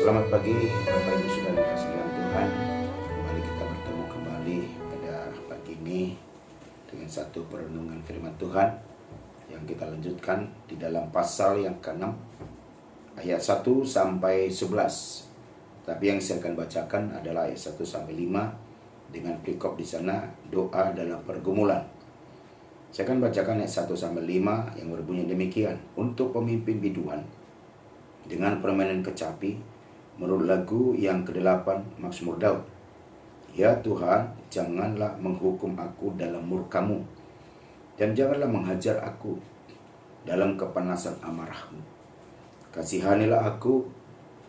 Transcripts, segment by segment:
Selamat pagi Bapak Ibu Saudara kasih dalam Tuhan. Kembali kita bertemu kembali pada pagi ini dengan satu perenungan firman Tuhan yang kita lanjutkan di dalam pasal yang ke-6 ayat 1 sampai 11. Tapi yang saya akan bacakan adalah ayat 1 sampai 5 dengan perikop di sana doa dalam pergumulan. Saya akan bacakan ayat 1 sampai 5 yang berbunyi demikian. Untuk pemimpin biduan dengan permainan kecapi menurut lagu yang ke-8 Mazmur Daud. Ya Tuhan, janganlah menghukum aku dalam murka-Mu, dan janganlah menghajar aku dalam kepanasan amarah-Mu. Kasihanilah aku,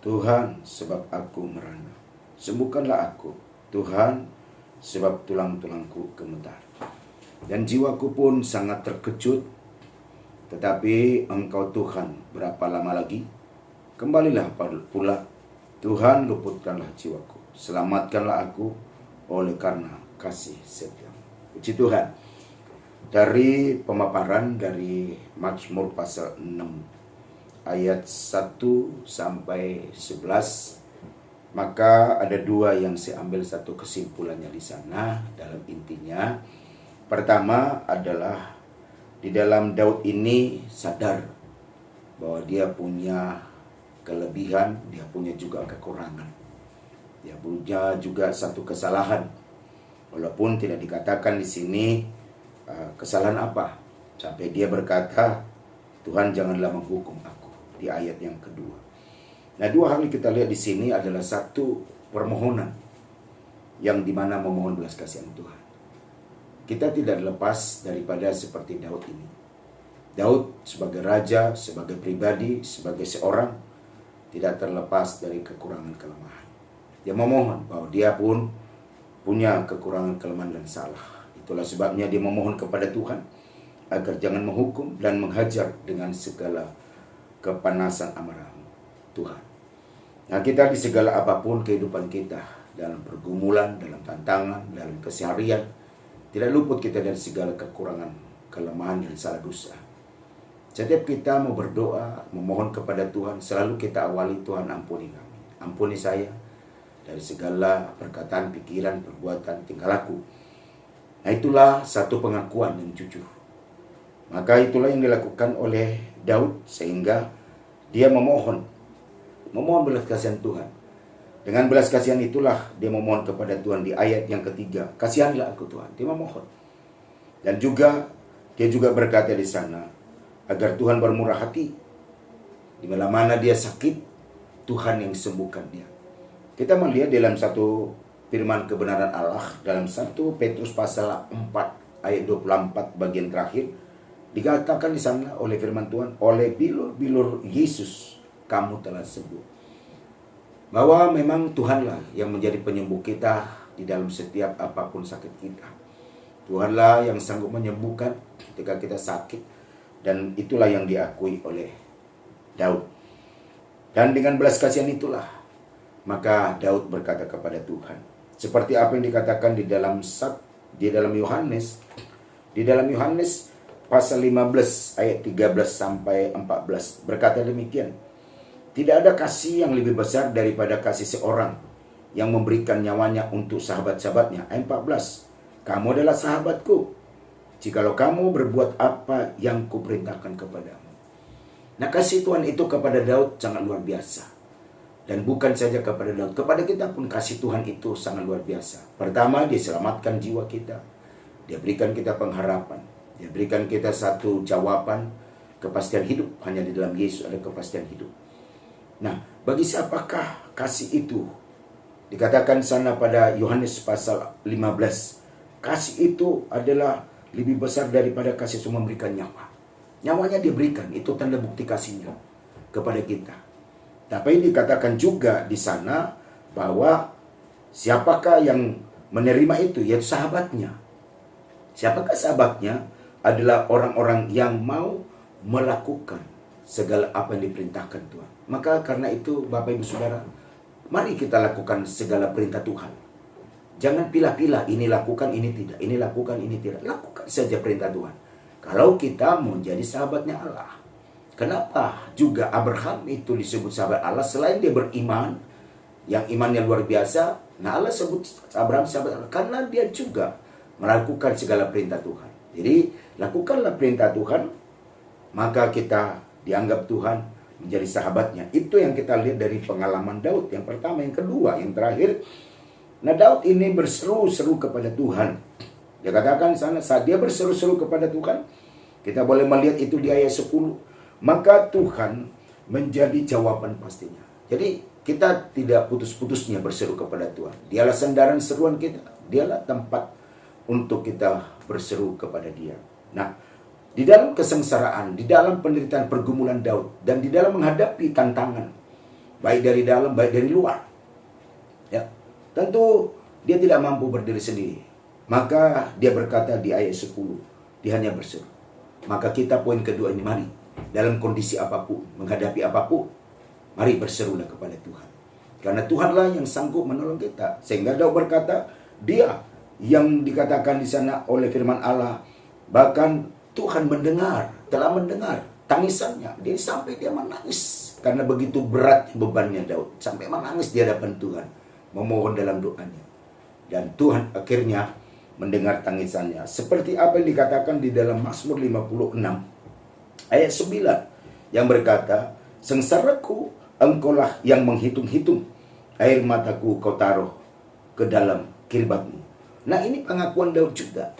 Tuhan, sebab aku merana. Sembuhkanlah aku, Tuhan, sebab tulang-tulangku gemetar. Dan jiwaku pun sangat terkejut. Tetapi Engkau Tuhan, berapa lama lagi? Kembalilah pula, Tuhan, luputkanlah jiwaku. Selamatkanlah aku oleh karena kasih setia-Mu. Puji Tuhan. Dari pemaparan dari Mazmur pasal 6 ayat 1 sampai 11, maka ada dua yang saya ambil satu kesimpulannya di sana dalam intinya. Pertama adalah di dalam Daud ini sadar bahwa dia punya kelebihan, dia punya juga kekurangan. Dia punya juga satu kesalahan. Walaupun tidak dikatakan di sini kesalahan apa. Sampai dia berkata, Tuhan janganlah menghukum aku, di ayat yang kedua. Nah, dua hal yang kita lihat di sini adalah satu permohonan yang dimana memohon belas kasihan Tuhan. Kita tidak lepas daripada seperti Daud ini. Daud sebagai raja, sebagai pribadi, sebagai seorang tidak terlepas dari kekurangan kelemahan. Dia memohon bahwa dia pun punya kekurangan kelemahan dan salah. Itulah sebabnya dia memohon kepada Tuhan agar jangan menghukum dan menghajar dengan segala kepanasan amarah Tuhan. Nah, kita di segala apapun kehidupan kita, dalam pergumulan, dalam tantangan, dalam keseharian, tidak luput kita dari segala kekurangan, kelemahan dan salah dosa. Setiap kita mau berdoa, memohon kepada Tuhan, selalu kita awali, Tuhan ampuni kami. Ampuni saya dari segala perkataan, pikiran, perbuatan, tingkah laku. Nah, itulah satu pengakuan yang jujur. Maka itulah yang dilakukan oleh Daud sehingga dia memohon belas kasihan Tuhan. Dengan belas kasihan itulah dia memohon kepada Tuhan di ayat yang ketiga. Kasihanilah aku Tuhan. Dia memohon. Dan juga dia juga berkata di sana, agar Tuhan bermurah hati. Di mana dia sakit, Tuhan yang sembuhkan dia. Kita melihat dalam satu firman kebenaran Allah, dalam 1 Petrus pasal 4 ayat 24 bagian terakhir, dikatakan di sana oleh firman Tuhan, oleh bilur-bilur Yesus kamu telah sembuh. Bahwa memang Tuhanlah yang menjadi penyembuh kita di dalam setiap apapun sakit kita. Tuhanlah yang sanggup menyembuhkan ketika kita sakit. Dan itulah yang diakui oleh Daud. Dan dengan belas kasihan itulah, maka Daud berkata kepada Tuhan. Seperti apa yang dikatakan di dalam Yohanes. Di dalam Yohanes pasal 15 ayat 13 sampai 14 berkata demikian. Tidak ada kasih yang lebih besar daripada kasih seorang yang memberikan nyawanya untuk sahabat-sahabatnya. Ayat 14. Kamu adalah sahabatku jikalau kamu berbuat apa yang kuperintahkan kepadamu. Nah, kasih Tuhan itu kepada Daud sangat luar biasa. Dan bukan saja kepada Daud, kepada kita pun kasih Tuhan itu sangat luar biasa. Pertama, dia selamatkan jiwa kita. Dia berikan kita pengharapan. Dia berikan kita satu jawaban, kepastian hidup. Hanya di dalam Yesus ada kepastian hidup. Nah, bagi siapakah kasih itu? Dikatakan sana pada Yohanes pasal 15. Kasih itu adalah lebih besar daripada kasih semua memberikan nyawa. Nyawanya dia berikan, itu tanda bukti kasihnya kepada kita. Tapi dikatakan juga di sana bahwa siapakah yang menerima itu, yaitu sahabatnya. Siapakah sahabatnya? Adalah orang-orang yang mau melakukan segala apa yang diperintahkan Tuhan. Maka karena itu Bapak Ibu Saudara, mari kita lakukan segala perintah Tuhan. Jangan pilah-pilah, ini lakukan, ini tidak. Ini lakukan, ini tidak. Lakukan saja perintah Tuhan. Kalau kita mau jadi sahabatnya Allah. Kenapa juga Abraham itu disebut sahabat Allah? Selain dia beriman, yang imannya luar biasa, nah Allah sebut Abraham sahabat Allah karena dia juga melakukan segala perintah Tuhan. Jadi lakukanlah perintah Tuhan, maka kita dianggap Tuhan menjadi sahabatnya. Itu yang kita lihat dari pengalaman Daud. Yang pertama, yang kedua, yang terakhir. Nah, Daud ini berseru-seru kepada Tuhan. Dia katakan sana, saat dia berseru-seru kepada Tuhan, kita boleh melihat itu di ayat 10. Maka Tuhan menjadi jawaban pastinya. Jadi kita tidak putus-putusnya berseru kepada Tuhan. Dialah sandaran seruan kita. Dialah tempat untuk kita berseru kepada Dia. Nah, di dalam kesengsaraan, di dalam penderitaan pergumulan Daud, dan di dalam menghadapi tantangan, baik dari dalam, baik dari luar, ya, tentu dia tidak mampu berdiri sendiri. Maka dia berkata di ayat 10, dia hanya berseru. Maka kita poin kedua ini, mari dalam kondisi apapun, menghadapi apapun, mari berserulah kepada Tuhan. Karena Tuhanlah yang sanggup menolong kita. Sehingga Daud berkata, dia yang dikatakan di sana oleh firman Allah, bahkan Tuhan mendengar, telah mendengar tangisannya. Dia sampai dia menangis. Karena begitu berat bebannya Daud. Sampai menangis di hadapan Tuhan. Memohon dalam doanya. Dan Tuhan akhirnya mendengar tangisannya. Seperti apa yang dikatakan di dalam Mazmur 56. Ayat 9 yang berkata, sengsaraku engkaulah yang menghitung-hitung, air mataku kau taruh ke dalam kirbatmu. Nah, ini pengakuan Daud juga,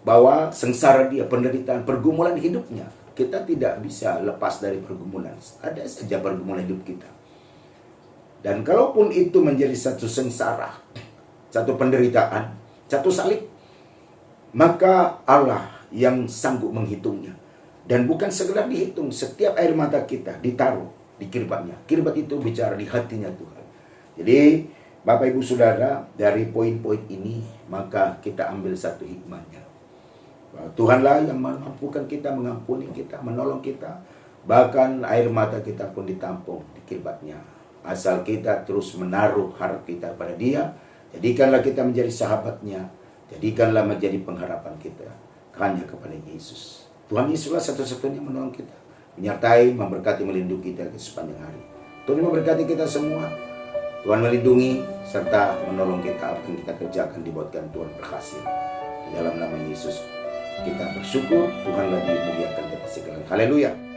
bahwa sengsara dia, penderitaan, pergumulan hidupnya. Kita tidak bisa lepas dari pergumulan. Ada saja pergumulan hidup kita. Dan kalaupun itu menjadi satu sengsara, satu penderitaan, satu salib, maka Allah yang sanggup menghitungnya. Dan bukan sekedar dihitung, setiap air mata kita ditaruh di kirbatnya. Kirbat itu bicara di hatinya Tuhan. Jadi Bapak Ibu Saudara, dari poin-poin ini maka kita ambil satu hikmahnya. Tuhanlah yang memampukan kita, mengampuni kita, menolong kita. Bahkan air mata kita pun ditampung di kirbatnya. Asal kita terus menaruh harap kita pada Dia. Jadikanlah kita menjadi sahabatnya. Jadikanlah menjadi pengharapan kita hanya kepada Yesus. Tuhan Yesuslah satu-satunya menolong kita, menyertai, memberkati, melindungi kita sepanjang hari. Tuhan memberkati kita semua. Tuhan melindungi serta menolong kita. Apa yang kita kerjakan dibuatkan Tuhan berhasil. Di dalam nama Yesus kita bersyukur. Tuhanlah dimuliakan di atas segala. Haleluya.